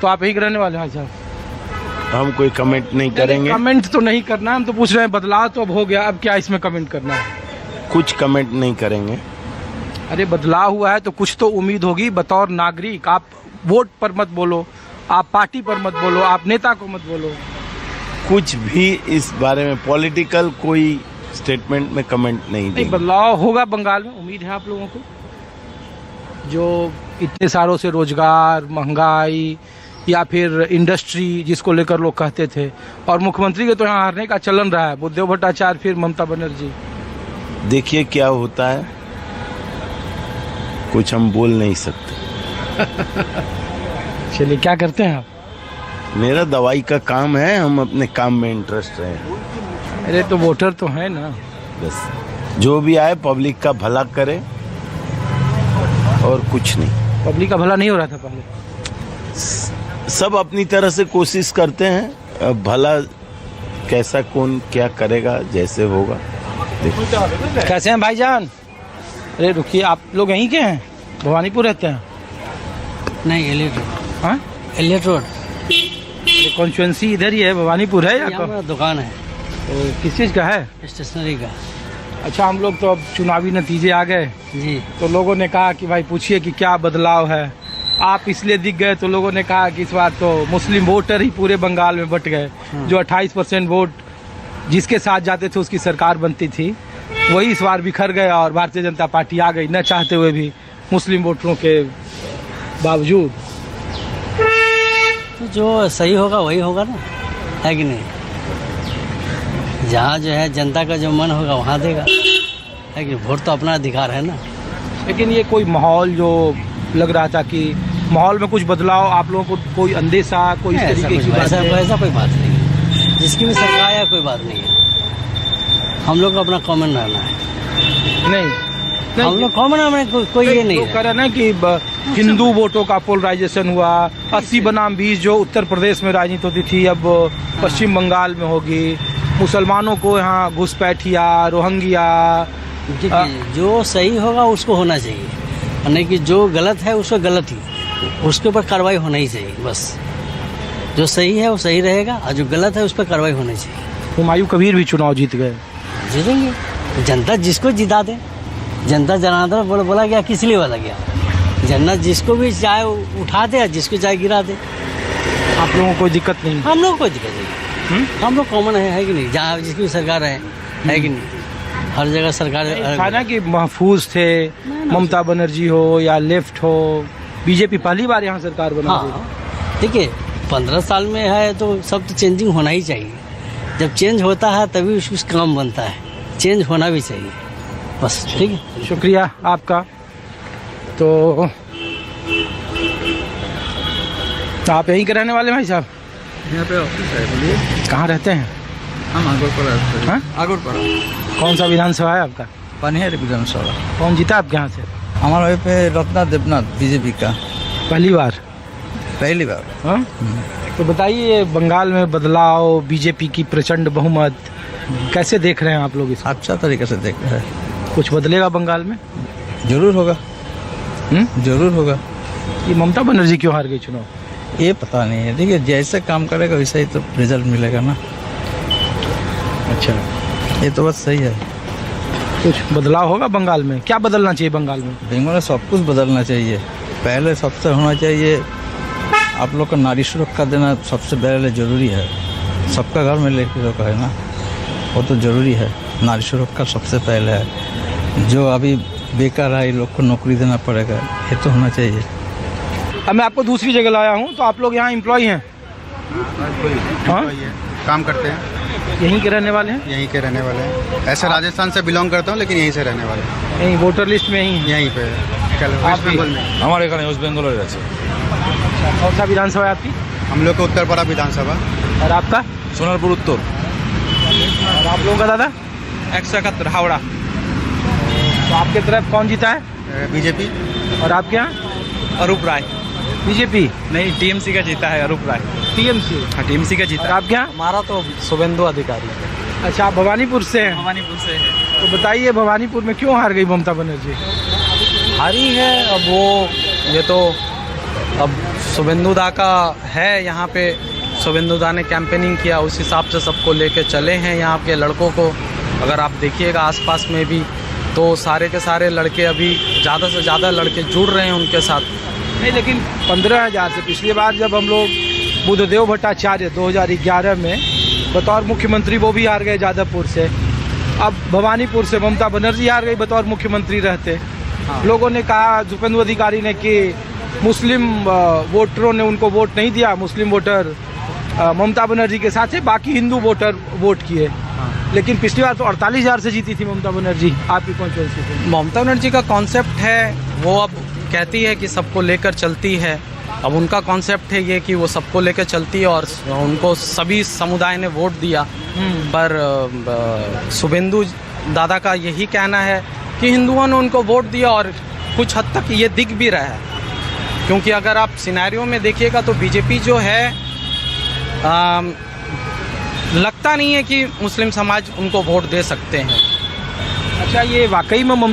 तो आप यही के रहने वाले हैं साहब? हम कोई कमेंट नहीं करेंगे। कमेंट तो नहीं करना, हम तो पूछ रहे हैं बदलाव तो अब हो गया, अब क्या इसमें कमेंट करना है? कुछ कमेंट नहीं करेंगे। अरे बदलाव हुआ है तो कुछ तो उम्मीद होगी बतौर नागरिक। आप वोट पर मत बोलो, आप पार्टी पर मत बोलो, आप नेता को मत बोलो। कुछ भी इस बारे में पॉलिटिकल कोई स्टेटमेंट में कमेंट नहीं देंगे। बदलाव होगा बंगाल में, उम्मीद है आप लोगों को? जो इतने सालों से रोजगार, महंगाई या फिर इंडस्ट्री जिसको लेकर लोग कहते थे, और मुख्यमंत्री के तो यहाँ हारने का चलन रहा है, बुद्धदेव भट्टाचार्य फिर ममता बनर्जी। देखिए क्या होता है, कुछ हम बोल नहीं सकते। चलिए, क्या करते हैं आप? मेरा दवाई का काम है, हम अपने काम में इंटरेस्ट रहे। अरे तो वोटर तो है ना। बस जो भी आए पब्लिक का भला करे और कुछ नहीं। पब्लिक का भला नहीं हो रहा था पहले? सब अपनी तरह से कोशिश करते हैं, अब भला कैसा कौन क्या करेगा, जैसे होगा। कैसे हैं भाईजान? अरे रुकिए, आप लोग यहीं के हैं? भवानीपुर रहते हैं? नहीं, एलियट रोड। हाँ, एलियट रोड। ये कॉन्स्टिट्यूएंसी इधर ही है, भवानीपुर है या यहाँ दुकान है। तो किस चीज़ का है? स्टेशनरी का। अच्छा, हम लोग तो अब चुनावी नतीजे आ गए जी। तो लोगों ने कहा कि भाई पूछिए कि क्या बदलाव है। आप इसलिए दिख गए तो लोगों ने कहा कि इस बार तो मुस्लिम वोटर ही पूरे बंगाल में बट गए। जो 28% वोट जिसके साथ जाते थे उसकी सरकार बनती थी, वही इस बार बिखर गए और भारतीय जनता पार्टी आ गई, न चाहते हुए भी, मुस्लिम वोटरों के बावजूद। तो जो सही होगा वही होगा ना, है कि नहीं? जहाँ जो है जनता का जो मन होगा वहाँ देगा, है कि वोट तो अपना अधिकार है ना। लेकिन ये कोई माहौल जो लग रहा था कि माहौल में कुछ बदलाव, आप लोगों को कोई अंदेशा, कोई इस तरीके की बात है? ऐसा कोई बात नहीं है। जिसकी भी सरकार है कोई बात नहीं है। हम लोग को अपना कॉमन रहना है। नहीं, हम लोग कॉमन हमें कोई ये नहीं है। कह रहे ना कि हिंदू वोटों का पोलराइजेशन हुआ, 80 बनाम 20 जो उत्तर प्रदेश में राजनीति होती थी अब पश्चिम बंगाल में होगी। मुसलमानों को यहाँ घुसपैठिया, रोहिंग्या, जो सही होगा उसको होना चाहिए, नहीं कि जो गलत है उसको गलत ही, उसके ऊपर कार्रवाई होना ही चाहिए। बस जो सही है वो सही रहेगा और जो गलत है उस पर कार्रवाई होनी चाहिए। हुमायूं कबीर भी चुनाव जीत गए। जीतेंगे, जनता जिसको जिता दे। जनता जनार्दन बोला गया, किस लिए बोला गया? जनता जिसको भी चाहे उठा दे, जिसको चाहे गिरा दे। आप लोगों को कोई दिक्कत नहीं? हम लोग को कोई दिक्कत नहीं। हम लोग कॉमन है कि नहीं? जहाँ जिसकी भी सरकार है कि नहीं? हर जगह सरकार था ना कि महफूज थे, ममता बनर्जी हो या लेफ्ट हो, बीजेपी पहली बार यहाँ सरकार बना। हाँ, देखिए 15 साल में है तो सब तो चेंजिंग होना ही चाहिए। जब चेंज होता है तभी कुछ काम बनता है, चेंज होना भी चाहिए। बस ठीक है, शुक्रिया आपका। तो आप यहीं के रहने वाले भाई साहब? यहाँ पे ऑफिस है। बोलिए, कहाँ रहते हैं? हम आगरपुरा रहते हैं। हाँ? आगरपुरा। कौन सा विधानसभा है आपका? पनियर विधानसभा। कौन जीता आपके यहाँ से? हमारे वहीं पे रत्ना देवनाथ, बीजेपी का। पहली बार? पहली बार। हाँ? तो बताइए, बंगाल में बदलाव, बीजेपी की प्रचंड बहुमत, कैसे देख रहे हैं आप लोग इसको? अच्छा तरीके से देख रहे हैं। कुछ बदलेगा बंगाल में? जरूर होगा। जरूर होगा। ये ममता बनर्जी क्यों हार गई चुनाव? ये पता नहीं है। देखिए, जैसे काम करेगा वैसे ही तो रिजल्ट मिलेगा ना। अच्छा, ये तो बस सही है। कुछ बदलाव होगा बंगाल में? क्या बदलना चाहिए बंगाल में? बंगाल में सब कुछ बदलना चाहिए। पहले सबसे होना चाहिए, आप लोग का नारी सुरक्षा देना सबसे पहले जरूरी है। सबका घर में लड़की का है ना, वो तो जरूरी है। नारी सुरक्षा सबसे पहले है। जो अभी बेकार है, लोग को नौकरी देना पड़ेगा, ये तो होना चाहिए। अब मैं आपको दूसरी जगह लाया हूँ, तो आप लोग यहाँ एम्प्लॉय हैं? हाँ, काम करते हैं। यहीं के रहने वाले हैं? यहीं के रहने वाले हैं। ऐसे राजस्थान से बिलोंग करता हूँ, लेकिन यहीं से रहने वाले हैं। यहीं वोटर लिस्ट में यहीं? यहीं पे। वेस्ट बंगाल में? हमारे एखाने वेस्ट बेंगल कौन सा विधानसभा है आपकी? हम लोग को उत्तरपाड़ा विधानसभा। और आपका? सोनारपुर उत्तर। और आप लोगों का दादा? 171 हावड़ा। तो आपके तरफ कौन जीता है? बीजेपी। और आपके यहाँ? अरूप राय। बीजेपी नहीं, टीएमसी का जीता है अरूप राय। टीएमसी? हाँ, टीएमसी का जीता। और आपके यहाँ? हमारा तो शुभेंदु अधिकारी। अच्छा, आप भवानीपुर से हैं? भवानीपुर से है। तो बताइए, भवानीपुर में क्यों हार गई ममता बनर्जी? हारी है। अब वो ये तो अब शुभेंदु दा का है यहाँ पे, शुभेंदु दा ने कैंपेनिंग किया, उस हिसाब से सबको लेके चले हैं यहाँ के लड़कों को। अगर आप देखिएगा आसपास में भी तो सारे के सारे लड़के अभी ज़्यादा से ज़्यादा लड़के जुड़ रहे हैं उनके साथ। नहीं, लेकिन 15,000 से पिछली बार जब हम लोग बुद्धदेव भट्टाचार्य 2011 में बतौर मुख्यमंत्री वो भी हार गए जादवपुर से, अब भवानीपुर से ममता बनर्जी हार गई बतौर मुख्यमंत्री रहते। लोगों ने कहा, भूपेंद्र अधिकारी ने, कि मुस्लिम वोटरों ने उनको वोट नहीं दिया, मुस्लिम वोटर ममता बनर्जी के साथ है, बाकी हिंदू वोटर वोट किए। लेकिन पिछली बार तो 48,000 से जीती थी ममता बनर्जी आपकी कॉन्स्टिट्यूंसी से। ममता बनर्जी का कॉन्सेप्ट है, वो अब कहती है कि सबको लेकर चलती है। अब उनका कॉन्सेप्ट है ये कि वो सबको लेकर चलती है और उनको सभी समुदाय ने वोट दिया। पर शुभेंदु दादा का यही कहना है कि हिंदुओं ने उनको वोट दिया और कुछ हद तक ये दिख भी रहा है, क्योंकि अगर आप सिनेरियो में देखिएगा तो बीजेपी जो है लगता नहीं है कि मुस्लिम समाज उनको वोट दे सकते हैं। अच्छा, ये वाकई में